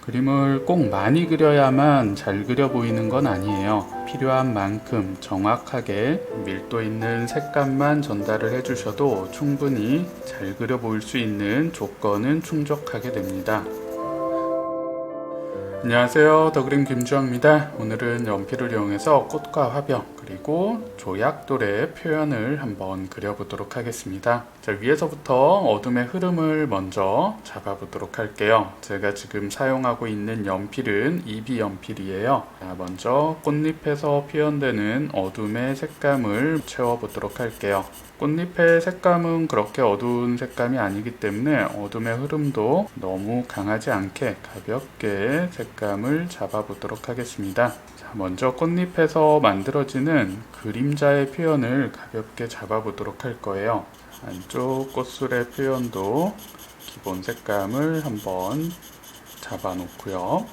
그림을 꼭 많이 그려야만 잘 그려 보이는 건 아니에요. 필요한 만큼 정확하게 밀도 있는 색감만 전달을 해주셔도 충분히 잘 그려 보일 수 있는 조건은 충족하게 됩니다. 안녕하세요, 더그림 김주호입니다. 오늘은 연필을 이용해서 꽃과 화병 그리고 조약돌의 표현을 한번 그려보도록 하겠습니다. 자, 위에서부터 어둠의 흐름을 먼저 잡아보도록 할게요. 제가 지금 사용하고 있는 연필은 EB 연필이에요. 자, 먼저 꽃잎에서 표현되는 어둠의 색감을 채워보도록 할게요. 꽃잎의 색감은 그렇게 어두운 색감이 아니기 때문에 어둠의 흐름도 너무 강하지 않게 가볍게 색감을 잡아보도록 하겠습니다. 자, 먼저 꽃잎에서 만들어지는 그림자의 표현을 가볍게 잡아보도록 할 거예요. 안쪽 꽃술의 표현도 기본 색감을 한번 잡아 놓고요.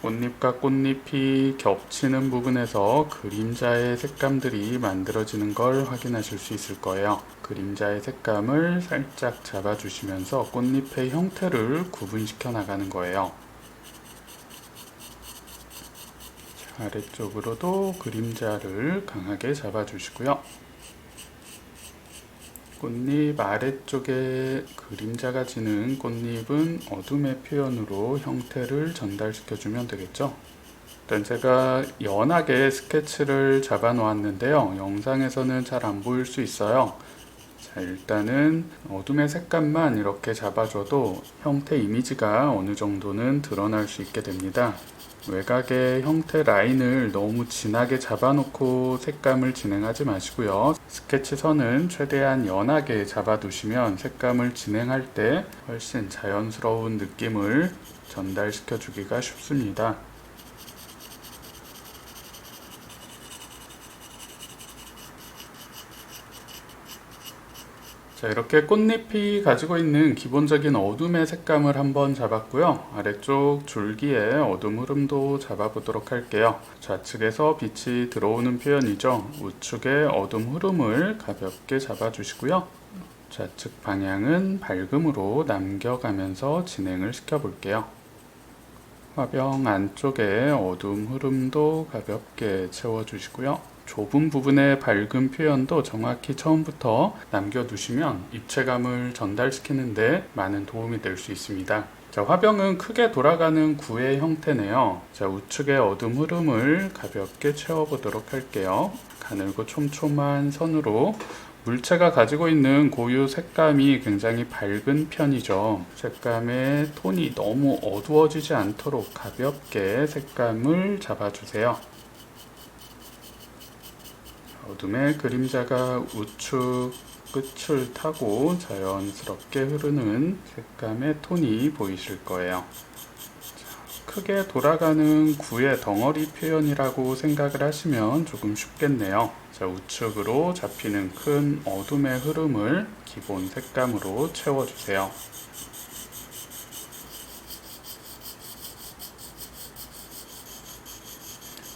꽃잎과 꽃잎이 겹치는 부분에서 그림자의 색감들이 만들어지는 걸 확인하실 수 있을 거예요. 그림자의 색감을 살짝 잡아주시면서 꽃잎의 형태를 구분시켜 나가는 거예요. 아래쪽으로도 그림자를 강하게 잡아주시고요. 꽃잎 아래쪽에 그림자가 지는 꽃잎은 어둠의 표현으로 형태를 전달시켜주면 되겠죠. 일단 제가 연하게 스케치를 잡아 놓았는데요. 영상에서는 잘 안 보일 수 있어요. 자, 일단은 어둠의 색감만 이렇게 잡아줘도 형태 이미지가 어느 정도는 드러날 수 있게 됩니다. 외곽의 형태 라인을 너무 진하게 잡아놓고 색감을 진행하지 마시고요. 스케치 선은 최대한 연하게 잡아두시면 색감을 진행할 때 훨씬 자연스러운 느낌을 전달시켜 주기가 쉽습니다. 자, 이렇게 꽃잎이 가지고 있는 기본적인 어둠의 색감을 한번 잡았고요. 아래쪽 줄기에 어둠 흐름도 잡아보도록 할게요. 좌측에서 빛이 들어오는 표현이죠. 우측의 어둠 흐름을 가볍게 잡아주시고요. 좌측 방향은 밝음으로 남겨가면서 진행을 시켜볼게요. 화병 안쪽에 어둠 흐름도 가볍게 채워주시고요. 좁은 부분의 밝은 표현도 정확히 처음부터 남겨두시면 입체감을 전달시키는데 많은 도움이 될 수 있습니다. 자, 화병은 크게 돌아가는 구의 형태네요. 자, 우측의 어둠 흐름을 가볍게 채워보도록 할게요. 가늘고 촘촘한 선으로 물체가 가지고 있는 고유 색감이 굉장히 밝은 편이죠. 색감의 톤이 너무 어두워지지 않도록 가볍게 색감을 잡아주세요. 어둠의 그림자가 우측 끝을 타고 자연스럽게 흐르는 색감의 톤이 보이실 거예요. 크게 돌아가는 구의 덩어리 표현이라고 생각을 하시면 조금 쉽겠네요. 자, 우측으로 잡히는 큰 어둠의 흐름을 기본 색감으로 채워주세요.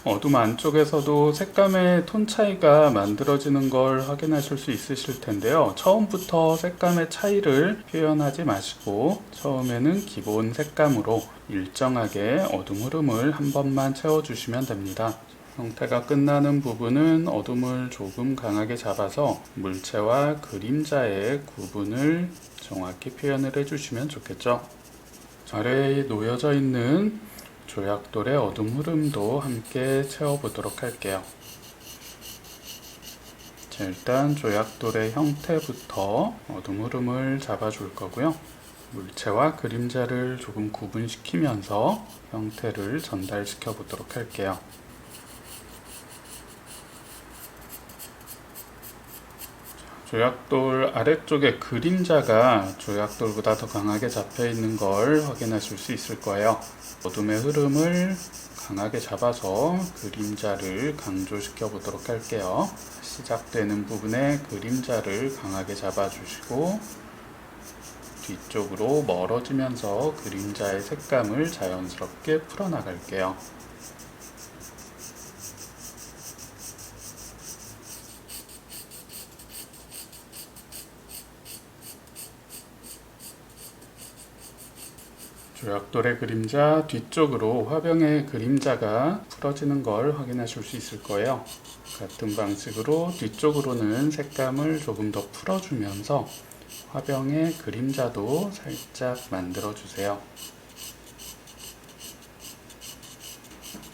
어둠 안쪽에서도 색감의 톤 차이가 만들어지는 걸 확인하실 수 있으실 텐데요. 처음부터 색감의 차이를 표현하지 마시고 처음에는 기본 색감으로 일정하게 어둠 흐름을 한 번만 채워주시면 됩니다. 형태가 끝나는 부분은 어둠을 조금 강하게 잡아서 물체와 그림자의 구분을 정확히 표현을 해주시면 좋겠죠. 아래에 놓여져 있는 조약돌의 어둠 흐름도 함께 채워보도록 할게요. 자, 일단 조약돌의 형태부터 어둠 흐름을 잡아줄 거고요. 물체와 그림자를 조금 구분시키면서 형태를 전달시켜 보도록 할게요. 조약돌 아래쪽에 그림자가 조약돌보다 더 강하게 잡혀 있는 걸 확인하실 수 있을 거예요. 어둠의 흐름을 강하게 잡아서 그림자를 강조시켜 보도록 할게요. 시작되는 부분에 그림자를 강하게 잡아주시고 뒤쪽으로 멀어지면서 그림자의 색감을 자연스럽게 풀어나갈게요. 조약돌의 그림자 뒤쪽으로 화병의 그림자가 풀어지는 걸 확인하실 수 있을 거예요. 같은 방식으로 뒤쪽으로는 색감을 조금 더 풀어주면서 화병의 그림자도 살짝 만들어주세요.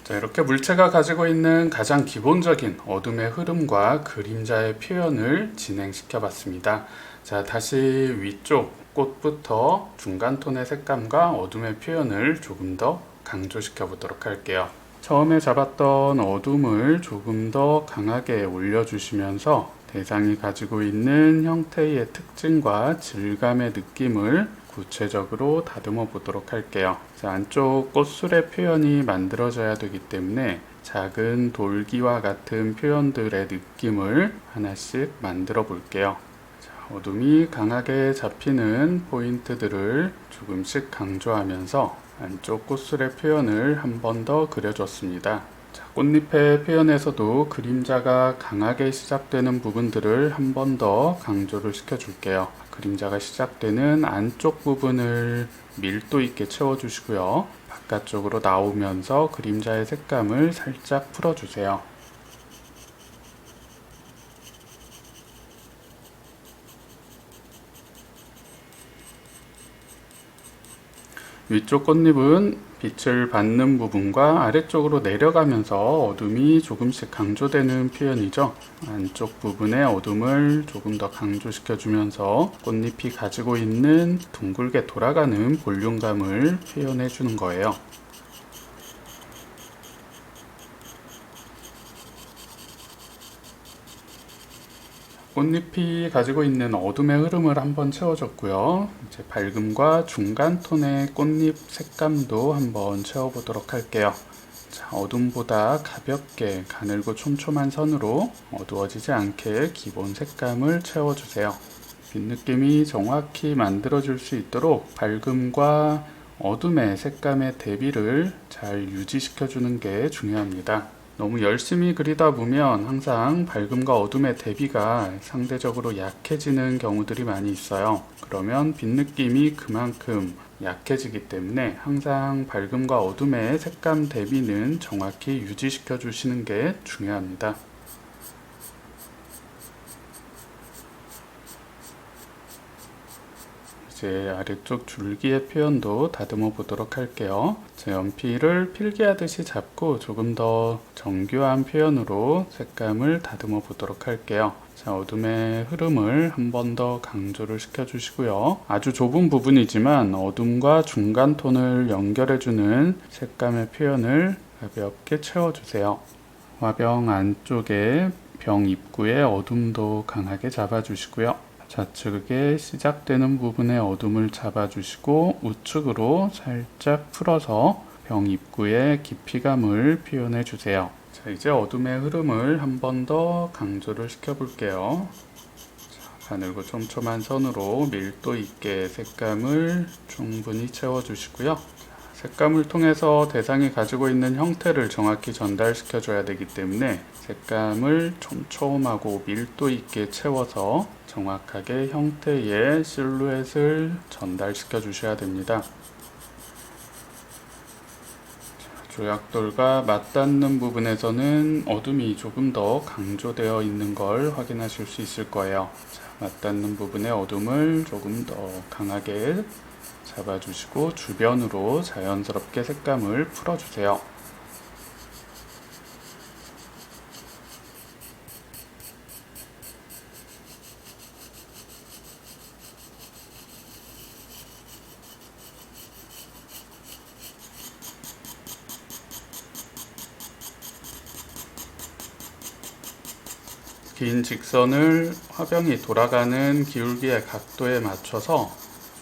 자, 이렇게 물체가 가지고 있는 가장 기본적인 어둠의 흐름과 그림자의 표현을 진행시켜 봤습니다. 자, 다시 위쪽 꽃부터 중간 톤의 색감과 어둠의 표현을 조금 더 강조시켜 보도록 할게요. 처음에 잡았던 어둠을 조금 더 강하게 올려주시면서 대상이 가지고 있는 형태의 특징과 질감의 느낌을 구체적으로 다듬어 보도록 할게요. 자, 안쪽 꽃술의 표현이 만들어져야 되기 때문에 작은 돌기와 같은 표현들의 느낌을 하나씩 만들어 볼게요. 자, 어둠이 강하게 잡히는 포인트들을 조금씩 강조하면서 안쪽 꽃술의 표현을 한 번 더 그려줬습니다. 자, 꽃잎의 표현에서도 그림자가 강하게 시작되는 부분들을 한 번 더 강조를 시켜줄게요. 그림자가 시작되는 안쪽 부분을 밀도 있게 채워주시고요. 바깥쪽으로 나오면서 그림자의 색감을 살짝 풀어주세요. 위쪽 꽃잎은 빛을 받는 부분과 아래쪽으로 내려가면서 어둠이 조금씩 강조되는 표현이죠. 안쪽 부분의 어둠을 조금 더 강조시켜 주면서 꽃잎이 가지고 있는 둥글게 돌아가는 볼륨감을 표현해 주는 거예요. 꽃잎이 가지고 있는 어둠의 흐름을 한번 채워줬고요. 이제 밝음과 중간 톤의 꽃잎 색감도 한번 채워보도록 할게요. 자, 어둠보다 가볍게 가늘고 촘촘한 선으로 어두워지지 않게 기본 색감을 채워주세요. 빛 느낌이 정확히 만들어질 수 있도록 밝음과 어둠의 색감의 대비를 잘 유지시켜주는 게 중요합니다. 너무 열심히 그리다 보면 항상 밝음과 어둠의 대비가 상대적으로 약해지는 경우들이 많이 있어요. 그러면 빛 느낌이 그만큼 약해지기 때문에 항상 밝음과 어둠의 색감 대비는 정확히 유지시켜 주시는 게 중요합니다. 이제 아래쪽 줄기의 표현도 다듬어 보도록 할게요. 제 연필을 필기하듯이 잡고 조금 더 정교한 표현으로 색감을 다듬어 보도록 할게요. 자, 어둠의 흐름을 한 번 더 강조를 시켜 주시고요. 아주 좁은 부분이지만 어둠과 중간 톤을 연결해주는 색감의 표현을 가볍게 채워주세요. 화병 안쪽에 병 입구의 어둠도 강하게 잡아주시고요. 좌측에 시작되는 부분의 어둠을 잡아주시고 우측으로 살짝 풀어서 병 입구의 깊이감을 표현해 주세요. 자, 이제 어둠의 흐름을 한 번 더 강조를 시켜 볼게요. 가늘고 촘촘한 선으로 밀도 있게 색감을 충분히 채워 주시고요. 색감을 통해서 대상이 가지고 있는 형태를 정확히 전달시켜 줘야 되기 때문에 색감을 촘촘하고 밀도 있게 채워서 정확하게 형태의 실루엣을 전달시켜 주셔야 됩니다. 조약돌과 맞닿는 부분에서는 어둠이 조금 더 강조되어 있는 걸 확인하실 수 있을 거예요. 자, 맞닿는 부분의 어둠을 조금 더 강하게 잡아주시고 주변으로 자연스럽게 색감을 풀어주세요. 긴 직선을 화병이 돌아가는 기울기의 각도에 맞춰서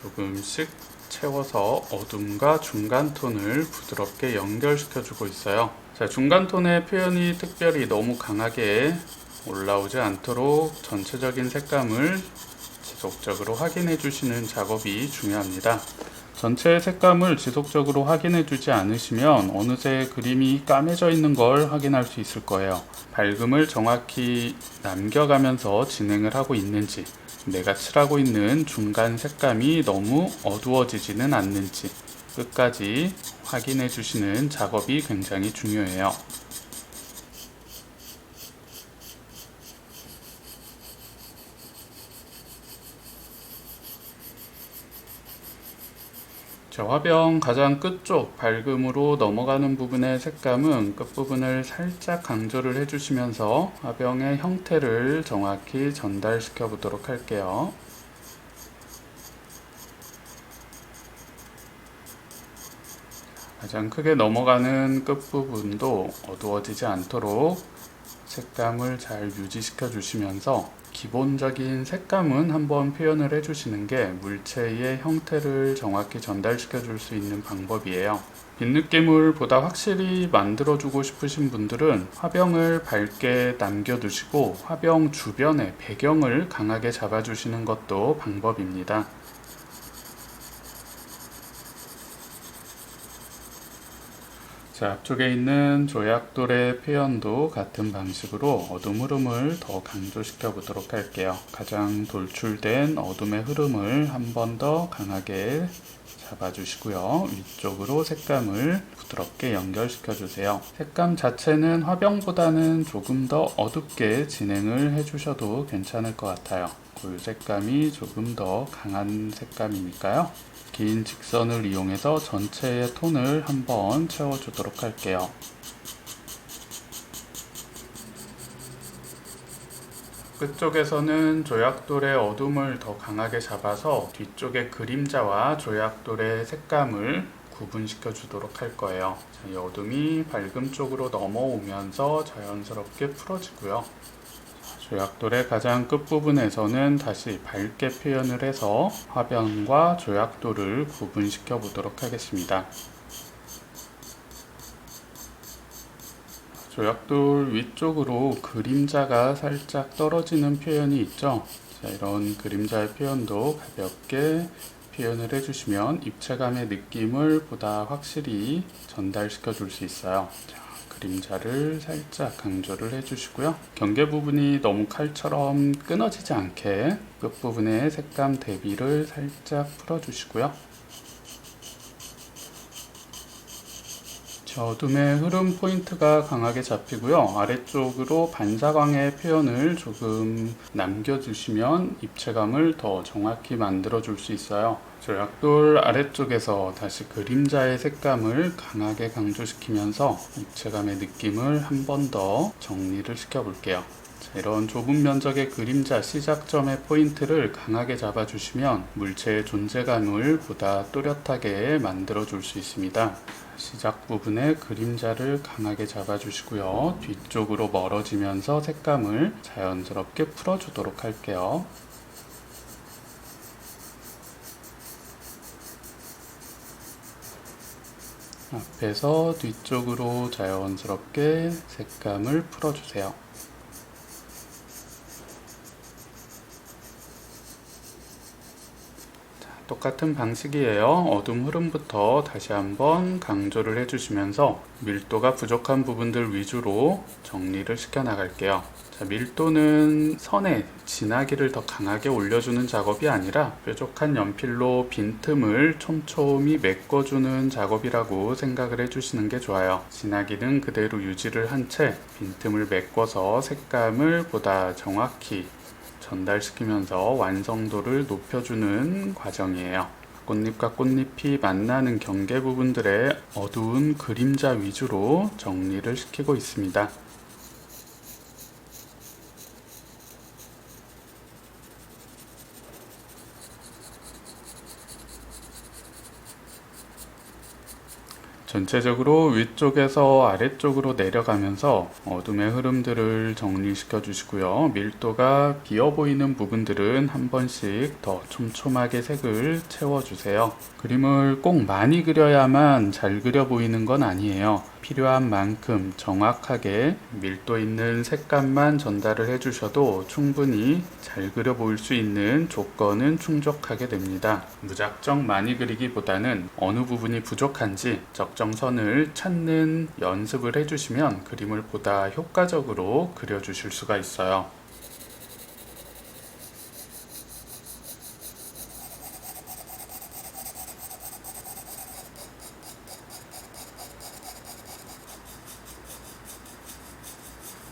조금씩 채워서 어둠과 중간 톤을 부드럽게 연결시켜 주고 있어요. 자, 중간 톤의 표현이 특별히 너무 강하게 올라오지 않도록 전체적인 색감을 지속적으로 확인해 주시는 작업이 중요합니다. 전체 색감을 지속적으로 확인해 주지 않으시면 어느새 그림이 까매져 있는 걸 확인할 수 있을 거예요. 밝음을 정확히 남겨가면서 진행을 하고 있는지, 내가 칠하고 있는 중간 색감이 너무 어두워지지는 않는지, 끝까지 확인해 주시는 작업이 굉장히 중요해요. 화병 가장 끝쪽 밝음으로 넘어가는 부분의 색감은 끝부분을 살짝 강조를 해주시면서 화병의 형태를 정확히 전달시켜 보도록 할게요. 가장 크게 넘어가는 끝부분도 어두워지지 않도록 색감을 잘 유지시켜 주시면서 기본적인 색감은 한번 표현을 해주시는 게 물체의 형태를 정확히 전달시켜 줄 수 있는 방법이에요. 빈느낌을 보다 확실히 만들어주고 싶으신 분들은 화병을 밝게 남겨두시고 화병 주변에 배경을 강하게 잡아주시는 것도 방법입니다. 자, 앞쪽에 있는 조약돌의 표현도 같은 방식으로 어둠 흐름을 더 강조시켜 보도록 할게요. 가장 돌출된 어둠의 흐름을 한 번 더 강하게 잡아주시고요. 위쪽으로 색감을 부드럽게 연결시켜 주세요. 색감 자체는 화병보다는 조금 더 어둡게 진행을 해주셔도 괜찮을 것 같아요. 굴 색감이 조금 더 강한 색감이니까요. 긴 직선을 이용해서 전체의 톤을 한번 채워주도록 할게요. 끝쪽에서는 조약돌의 어둠을 더 강하게 잡아서 뒤쪽의 그림자와 조약돌의 색감을 구분시켜 주도록 할 거예요. 이 어둠이 밝음 쪽으로 넘어오면서 자연스럽게 풀어지고요. 조약돌의 가장 끝부분에서는 다시 밝게 표현을 해서 화병과 조약돌을 구분시켜 보도록 하겠습니다. 조약돌 위쪽으로 그림자가 살짝 떨어지는 표현이 있죠. 자, 이런 그림자의 표현도 가볍게 표현을 해주시면 입체감의 느낌을 보다 확실히 전달시켜 줄 수 있어요. 자, 그림자를 살짝 강조를 해주시고요. 경계 부분이 너무 칼처럼 끊어지지 않게 끝부분의 색감 대비를 살짝 풀어주시고요. 어둠의 흐름 포인트가 강하게 잡히고요. 아래쪽으로 반사광의 표현을 조금 남겨주시면 입체감을 더 정확히 만들어 줄 수 있어요. 조약돌 아래쪽에서 다시 그림자의 색감을 강하게 강조시키면서 입체감의 느낌을 한 번 더 정리를 시켜 볼게요. 이런 좁은 면적의 그림자 시작점의 포인트를 강하게 잡아주시면 물체의 존재감을 보다 또렷하게 만들어 줄 수 있습니다. 시작 부분에 그림자를 강하게 잡아주시고요. 뒤쪽으로 멀어지면서 색감을 자연스럽게 풀어주도록 할게요. 앞에서 뒤쪽으로 자연스럽게 색감을 풀어주세요. 똑같은 방식이에요. 어둠 흐름부터 다시 한번 강조를 해주시면서 밀도가 부족한 부분들 위주로 정리를 시켜 나갈게요. 자, 밀도는 선에 진하기를 더 강하게 올려주는 작업이 아니라 뾰족한 연필로 빈틈을 촘촘히 메꿔주는 작업이라고 생각을 해주시는 게 좋아요. 진하기는 그대로 유지를 한 채 빈틈을 메꿔서 색감을 보다 정확히 전달시키면서 완성도를 높여주는 과정이에요. 꽃잎과 꽃잎이 만나는 경계 부분들의 어두운 그림자 위주로 정리를 시키고 있습니다. 전체적으로 위쪽에서 아래쪽으로 내려가면서 어둠의 흐름들을 정리시켜 주시고요. 밀도가 비어 보이는 부분들은 한 번씩 더 촘촘하게 색을 채워주세요. 그림을 꼭 많이 그려야만 잘 그려 보이는 건 아니에요. 필요한 만큼 정확하게 밀도 있는 색감만 전달을 해주셔도 충분히 잘 그려 보일 수 있는 조건은 충족하게 됩니다. 무작정 많이 그리기보다는 어느 부분이 부족한지 적정선을 찾는 연습을 해주시면 그림을 보다 효과적으로 그려주실 수가 있어요.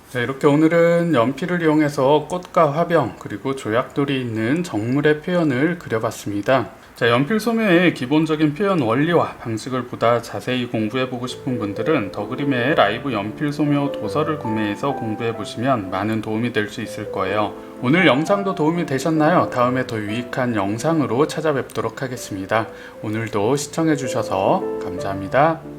자, 이렇게 오늘은 연필을 이용해서 꽃과 화병 그리고 조약돌이 있는 정물의 표현을 그려봤습니다. 자, 연필 소묘의 기본적인 표현 원리와 방식을 보다 자세히 공부해보고 싶은 분들은 더그림의 라이브 연필 소묘 도서를 구매해서 공부해보시면 많은 도움이 될 수 있을 거예요. 오늘 영상도 도움이 되셨나요? 다음에 더 유익한 영상으로 찾아뵙도록 하겠습니다. 오늘도 시청해주셔서 감사합니다.